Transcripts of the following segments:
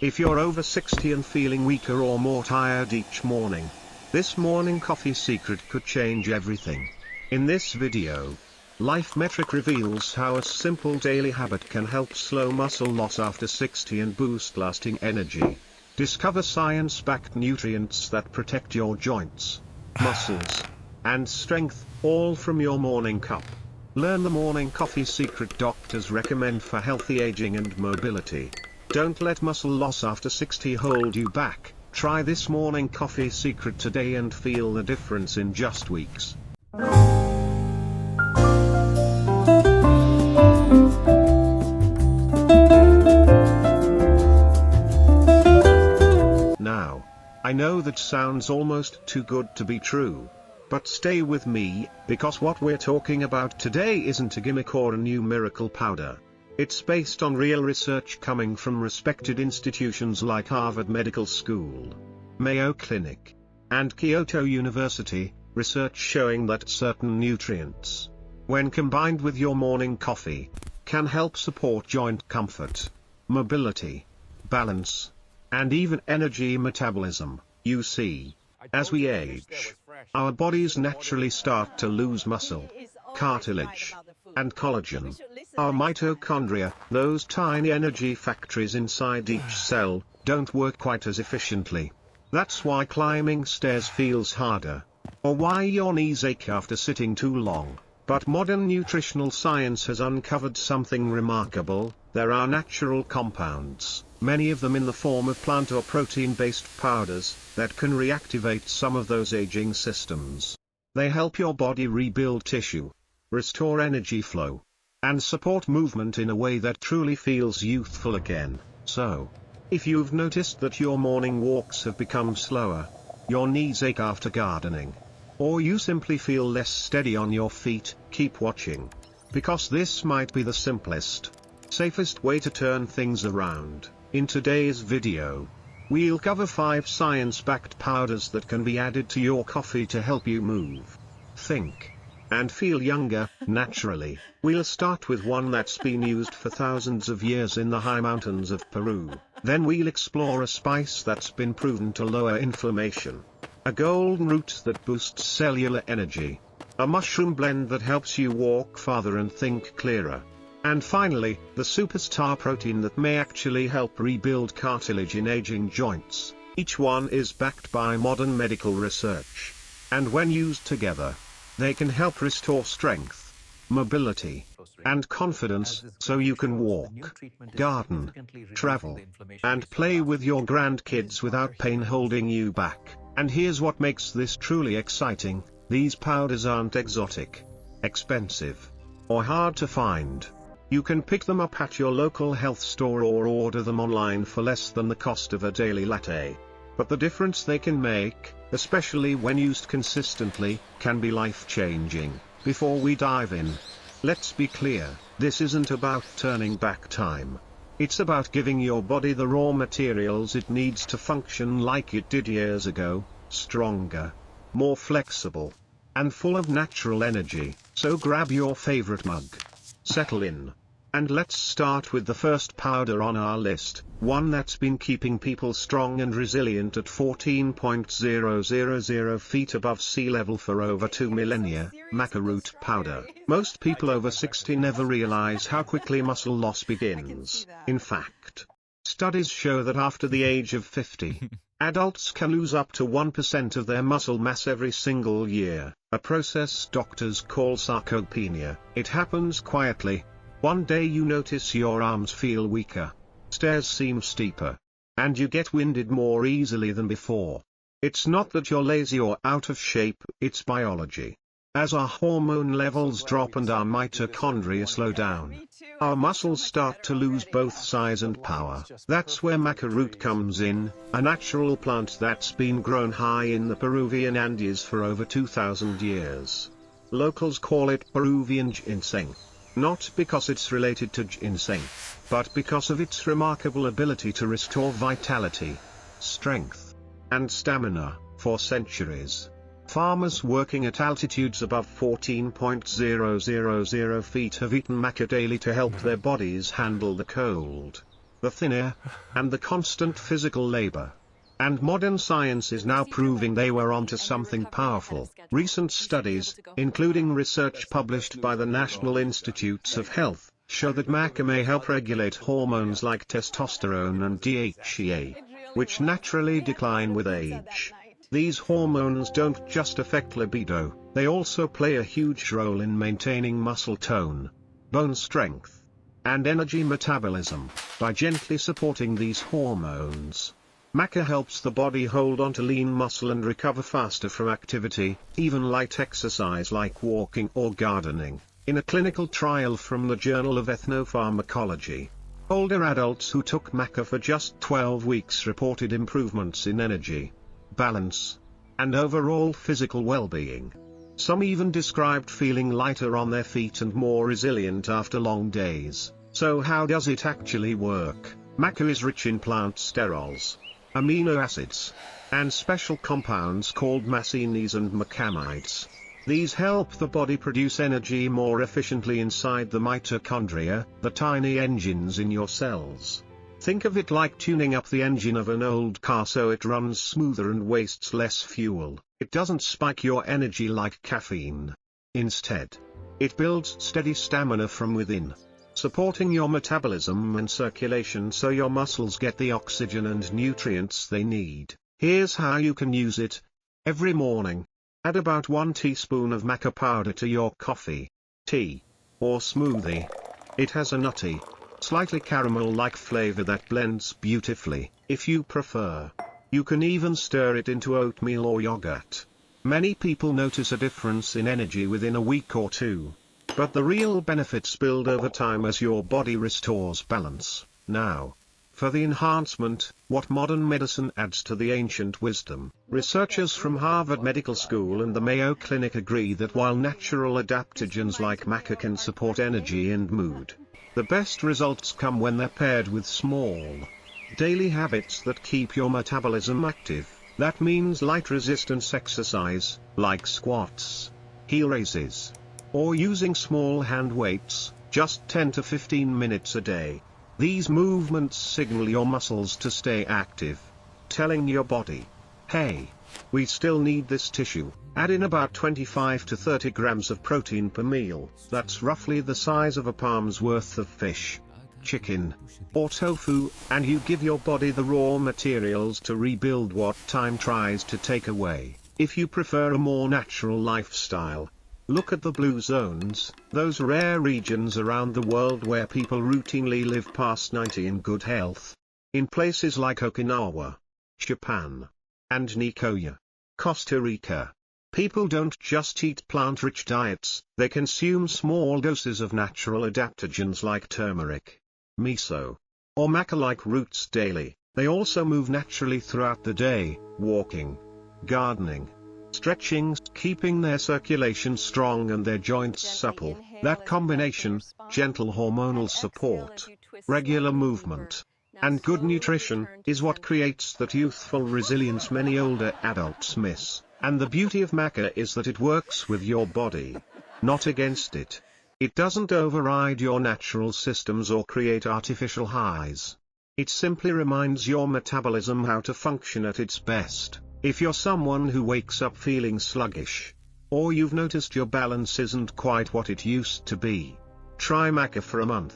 If you're over 60 and feeling weaker or more tired each morning, this morning coffee secret could change everything. In this video, Life Metric reveals how a simple daily habit can help slow muscle loss after 60 and boost lasting energy. Discover science-backed nutrients that protect your joints, muscles, and strength, all from your morning cup. Learn the morning coffee secret doctors recommend for healthy aging and mobility. Don't let muscle loss after 60 hold you back. Try this morning coffee secret today and feel the difference in just weeks. Now, I know that sounds almost too good to be true. But stay with me, because what we're talking about today isn't a gimmick or a new miracle powder. It's based on real research coming from respected institutions like Harvard Medical School, Mayo Clinic, and Kyoto University, research showing that certain nutrients, when combined with your morning coffee, can help support joint comfort, mobility, balance, and even energy metabolism. You see, as we age, our bodies naturally start to lose muscle, cartilage, and collagen. Our mitochondria, those tiny energy factories inside each cell, don't work quite as efficiently. That's why climbing stairs feels harder, or why your knees ache after sitting too long. But modern nutritional science has uncovered something remarkable. There are natural compounds, many of them in the form of plant or protein-based powders, that can reactivate some of those aging systems. They help your body rebuild tissue, restore energy flow, and support movement in a way that truly feels youthful again. So, if you've noticed that your morning walks have become slower, your knees ache after gardening, or you simply feel less steady on your feet, keep watching. Because this might be the simplest, safest way to turn things around. In today's video, we'll cover 5 science-backed powders that can be added to your coffee to help you move, think, and feel younger, naturally. We'll start with one that's been used for thousands of years in the high mountains of Peru. Then we'll explore a spice that's been proven to lower inflammation, a golden root that boosts cellular energy, a mushroom blend that helps you walk farther and think clearer, and finally, the superstar protein that may actually help rebuild cartilage in aging joints. Each one is backed by modern medical research, and when used together, they can help restore strength, mobility, and confidence, so you can walk, garden, travel, and play with your grandkids without pain holding you back. And here's what makes this truly exciting: these powders aren't exotic, expensive, or hard to find. You can pick them up at your local health store or order them online for less than the cost of a daily latte. But the difference they can make, especially when used consistently, can be life-changing. Before we dive in, let's be clear, this isn't about turning back time. It's about giving your body the raw materials it needs to function like it did years ago, stronger, more flexible, and full of natural energy. So grab your favorite mug, settle in, and let's start with the first powder on our list, one that's been keeping people strong and resilient at 14,000 feet above sea level for over 2 millennia, maca root powder. Most people over 60 never realize how quickly muscle loss begins. In fact, studies show that after the age of 50, adults can lose up to 1% of their muscle mass every single year, a process doctors call sarcopenia. It happens quietly. One day you notice your arms feel weaker, stairs seem steeper, and you get winded more easily than before. It's not that you're lazy or out of shape, it's biology. As our hormone levels drop and our mitochondria slow down, our muscles start to lose both size and power. That's where maca root comes in, a natural plant that's been grown high in the Peruvian Andes for over 2,000 years. Locals call it Peruvian ginseng. Not because it's related to ginseng, but because of its remarkable ability to restore vitality, strength, and stamina. For centuries, farmers working at altitudes above 14,000 feet have eaten maca daily to help their bodies handle the cold. the thin air, and the constant physical labor. And modern science is now proving they were onto something powerful. Recent studies, including research published by the National Institutes of Health, show that maca may help regulate hormones like testosterone and DHEA, which naturally decline with age. These hormones don't just affect libido, they also play a huge role in maintaining muscle tone, bone strength, and energy metabolism. By gently supporting these hormones, maca helps the body hold on to lean muscle and recover faster from activity, even light exercise like walking or gardening. In a clinical trial from the Journal of Ethnopharmacology, older adults who took maca for just 12 weeks reported improvements in energy, balance, and overall physical well-being. Some even described feeling lighter on their feet and more resilient after long days. So how does it actually work? Maca is rich in plant sterols, amino acids, and special compounds called macenes and macamides. These help the body produce energy more efficiently inside the mitochondria, the tiny engines in your cells. Think of it like tuning up the engine of an old car so it runs smoother and wastes less fuel. It doesn't spike your energy like caffeine. Instead, it builds steady stamina from within, supporting your metabolism and circulation so your muscles get the oxygen and nutrients they need. Here's how you can use it. Every morning, add about 1 teaspoon of maca powder to your coffee, tea, or smoothie. It has a nutty, slightly caramel-like flavor that blends beautifully. If you prefer, you can even stir it into oatmeal or yogurt. Many people notice a difference in energy within a week or two, but the real benefits build over time as your body restores balance. Now, for the enhancement, what modern medicine adds to the ancient wisdom. Researchers from Harvard Medical School and the Mayo Clinic agree that while natural adaptogens like maca can support energy and mood, the best results come when they're paired with small, daily habits that keep your metabolism active. That means light resistance exercise, like squats, heel raises, or using small hand weights, just 10 to 15 minutes a day. These movements signal your muscles to stay active, telling your body, hey, we still need this tissue. Add in about 25 to 30 grams of protein per meal. That's roughly the size of a palm's worth of fish, chicken, or tofu, and you give your body the raw materials to rebuild what time tries to take away. If you prefer a more natural lifestyle, look at the blue zones, those rare regions around the world where people routinely live past 90 in good health. In places like Okinawa, Japan, and Nicoya, Costa Rica, people don't just eat plant-rich diets, they consume small doses of natural adaptogens like turmeric, miso, or maca-like roots daily. They also move naturally throughout the day, walking, gardening, stretching, keeping their circulation strong and their joints supple. That combination, gentle hormonal support, regular movement, and good nutrition, is what creates that youthful resilience many older adults miss. And the beauty of maca is that it works with your body, not against it. It doesn't override your natural systems or create artificial highs. It simply reminds your metabolism how to function at its best. If you're someone who wakes up feeling sluggish, or you've noticed your balance isn't quite what it used to be, try maca for a month.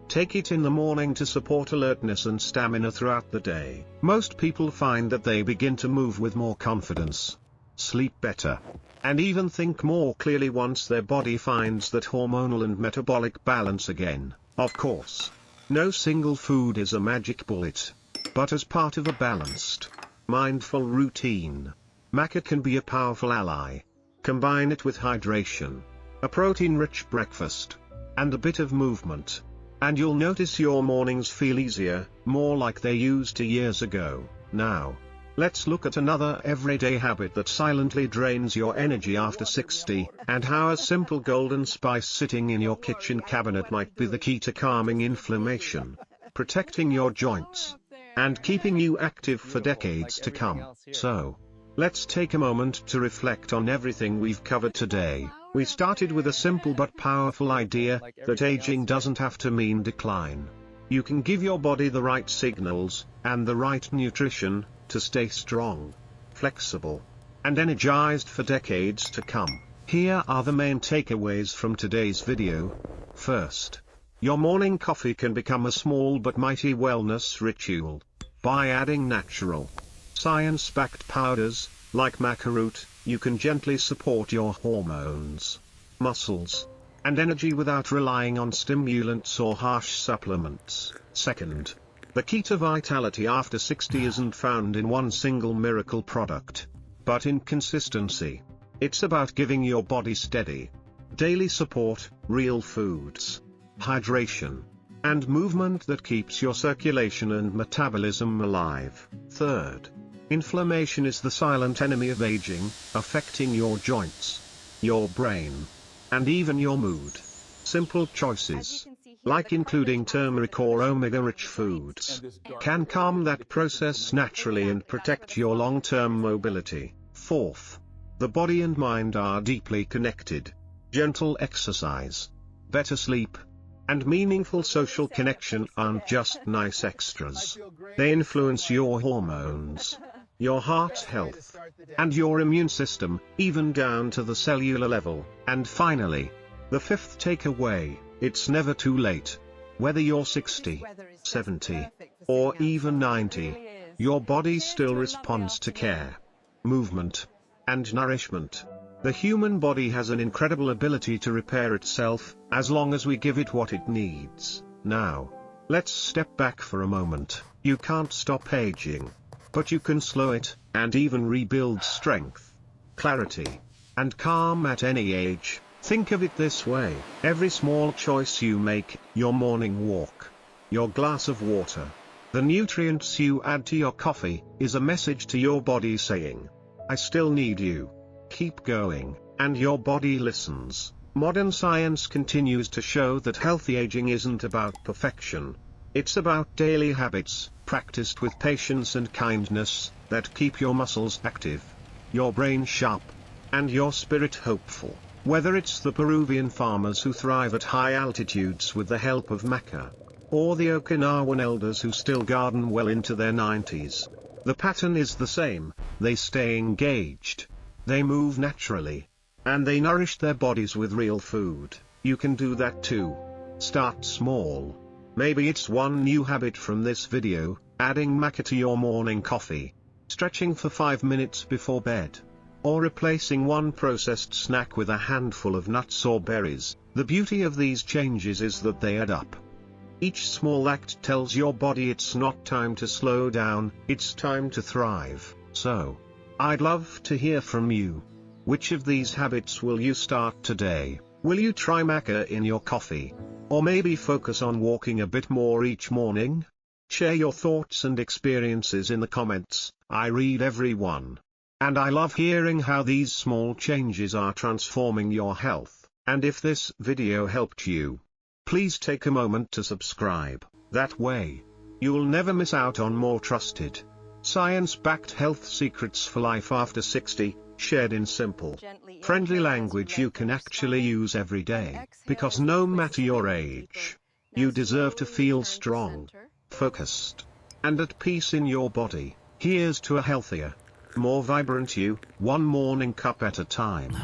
Take it in the morning to support alertness and stamina throughout the day. Most people find that they begin to move with more confidence, sleep better, and even think more clearly once their body finds that hormonal and metabolic balance again. Of course, no single food is a magic bullet, but as part of a balanced, mindful routine, maca can be a powerful ally. Combine it with hydration, a protein-rich breakfast, and a bit of movement, and you'll notice your mornings feel easier, more like they used to years ago. Now, let's look at another everyday habit that silently drains your energy after 60, and how a simple golden spice sitting in your kitchen cabinet might be the key to calming inflammation, protecting your joints, and keeping you active for decades to come. So, let's take a moment to reflect on everything we've covered today. We started with a simple but powerful idea, that aging doesn't have to mean decline. you can give your body the right signals, and the right nutrition, to stay strong, flexible, and energized for decades to come. Here are the main takeaways from today's video. First, your morning coffee can become a small but mighty wellness ritual. By adding natural, science-backed powders, like maca root, you can gently support your hormones, muscles, and energy without relying on stimulants or harsh supplements. Second, the key to vitality after 60 isn't found in one single miracle product, but in consistency. It's about giving your body steady, daily support, real foods, hydration, and movement that keeps your circulation and metabolism alive. Third, inflammation is the silent enemy of aging, affecting your joints, your brain, and even your mood. Simple choices, like including turmeric or omega-rich foods, can calm that process naturally and protect your long-term mobility. Fourth, the body and mind are deeply connected. Gentle exercise, better sleep, and meaningful social connection aren't just nice extras. They influence your hormones, your heart health, and your immune system, even down to the cellular level. And finally, the fifth takeaway, it's never too late. Whether you're 60, 70, or even 90, your body still responds to care, movement, and nourishment. The human body has an incredible ability to repair itself, as long as we give it what it needs. Now, let's step back for a moment. You can't stop aging, but you can slow it, and even rebuild strength, clarity, and calm at any age. Think of it this way: every small choice you make, your morning walk, your glass of water, the nutrients you add to your coffee, is a message to your body saying, I still need you. Keep going, and your body listens. Modern science continues to show that healthy aging isn't about perfection. It's about daily habits, practiced with patience and kindness, that keep your muscles active, your brain sharp, and your spirit hopeful. Whether it's the Peruvian farmers who thrive at high altitudes with the help of maca, or the Okinawan elders who still garden well into their 90s, the pattern is the same: they stay engaged, they move naturally, and they nourish their bodies with real food. You can do that too. Start small. Maybe it's one new habit from this video, adding maca to your morning coffee, stretching for 5 minutes before bed, or replacing one processed snack with a handful of nuts or berries. The beauty of these changes is that they add up. Each small act tells your body it's not time to slow down, it's time to thrive. So, I'd love to hear from you. Which of these habits will you start today? Will you try maca in your coffee? Or maybe focus on walking a bit more each morning? Share your thoughts and experiences in the comments. I read every one. And I love hearing how these small changes are transforming your health. And if this video helped you, please take a moment to subscribe. That way, you'll never miss out on more trusted, science-backed health secrets for life after 60, shared in simple, friendly language you can actually use every day. Because no matter your age, you deserve to feel strong, focused, and at peace in your body. Here's to a healthier, more vibrant you, one morning cup at a time.